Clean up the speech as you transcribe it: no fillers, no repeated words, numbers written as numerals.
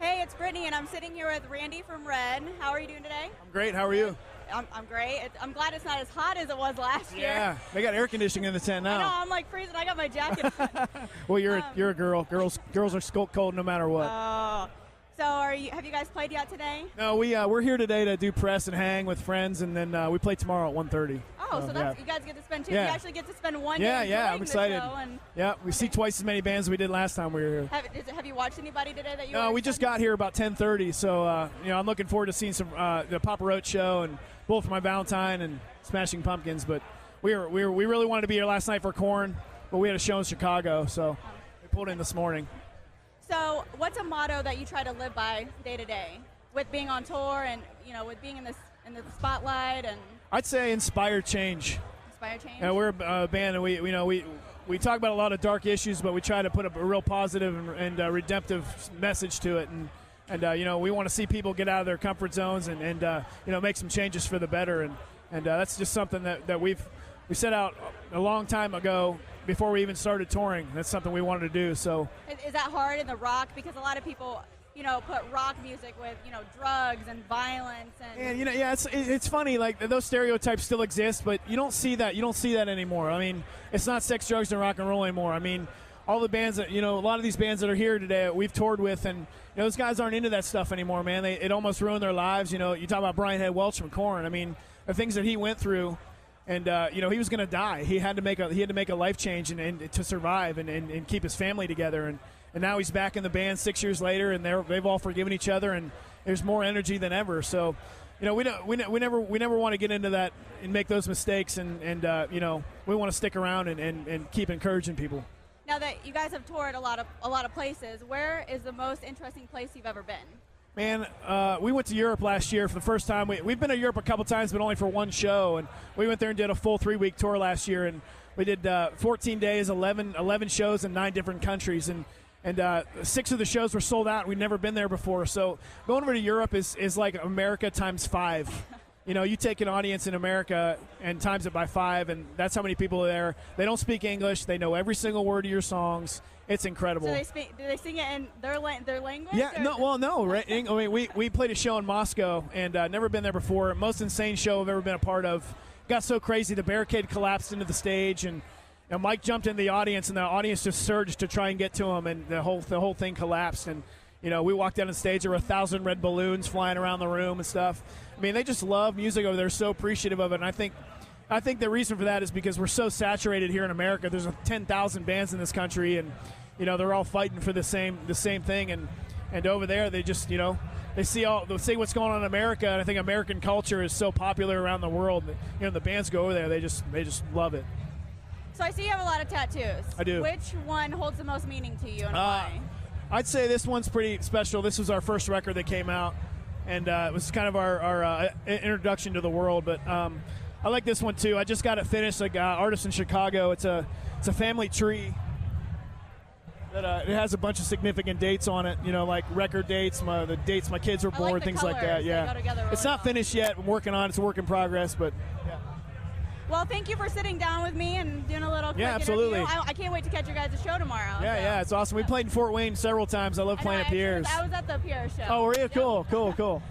Hey, it's Brittney, and I'm sitting here with Randy from Red. How are you doing today? I'm great. How are you? I'm great. I'm glad it's not as hot as it was last year. Yeah, they got air conditioning in the tent now. I know, I'm like freezing. I got my jacket on. Well, you're a girl. Girls are cold no matter what. So have you guys played yet today? No, we're here today to do press and hang with friends, and then we play tomorrow at 1:30. Oh, so that's you guys get to spend two. Yeah. You actually get to spend one Yeah, day yeah, enjoying I'm excited. The show and Yeah, we see twice as many bands as we did last time we were here. Have you watched anybody today that you? No, we just got here about 10:30, so I'm looking forward to seeing some the Papa Roach show and Wolf My Valentine and Smashing Pumpkins. But we really wanted to be here last night for Korn, but we had a show in Chicago, so we pulled in this morning. So, what's a motto that you try to live by day to day, with being on tour and with being in the spotlight? And I'd say inspire change. Inspire change. Yeah, we're a band, and we talk about a lot of dark issues, but we try to put a real positive and redemptive message to it, and we want to see people get out of their comfort zones and make some changes for the better, and that's just something that we set out a long time ago before we even started touring. That's something we wanted to do. So is that hard in the rock, because a lot of people put rock music with drugs and violence and it's funny, like those stereotypes still exist, but you don't see that anymore. I mean, it's not sex, drugs, and rock and roll anymore. I mean, all the bands that a lot of these bands that are here today we've toured with, and those guys aren't into that stuff anymore, man. It almost ruined their lives. You talk about Brian Head Welch from Korn. I mean, the things that he went through, and he was going to die. He had to make a life change and to survive and keep his family together, and now he's back in the band 6 years later, and they've all forgiven each other, and there's more energy than ever. So we never want to get into that and make those mistakes, and we want to stick around and keep encouraging people. Now that you guys have toured a lot of places, where is the most interesting place you've ever been? Man, we went to Europe last year for the first time. We've been to Europe a couple times, but only for one show. And we went there and did a full 3-week tour last year. And we did 14 days, 11 shows in 9 different countries. And 6 of the shows were sold out. We'd never been there before. So going over to Europe is like America times 5. You take an audience in America and times it by 5, and that's how many people are there. They don't speak English. They know every single word of your songs. It's incredible. So do they sing it in their language? Yeah, no. Right? I mean, we played a show in Moscow, and never been there before. Most insane show I've ever been a part of. Got so crazy, the barricade collapsed into the stage, and Mike jumped in the audience, and the audience just surged to try and get to him, and the whole thing collapsed. And we walked down on stage. There were 1,000 red balloons flying around the room and stuff. I mean, they just love music over there. So appreciative of it. And I think the reason for that is because we're so saturated here in America. There's 10,000 bands in this country, and they're all fighting for the same thing. And over there, they just they see what's going on in America. And I think American culture is so popular around the world. The bands go over there. They just love it. So I see you have a lot of tattoos. I do. Which one holds the most meaning to you, and why? I'd say this one's pretty special. This was our first record that came out, and it was kind of our introduction to the world. But I like this one too. I just got it finished. Like artist in Chicago. It's a family tree that it has a bunch of significant dates on it. Like record dates, the dates my kids were born, like things like that. Yeah, it's not finished yet. I'm working on it. It's a work in progress, but yeah. Well, thank you for sitting down with me and doing a little quick absolutely. interview. I can't wait to catch your guys' show tomorrow. Yeah, it's awesome. We played in Fort Wayne several times. I love playing at Pierre's. I was at the Pierre show. Oh, were you? Cool.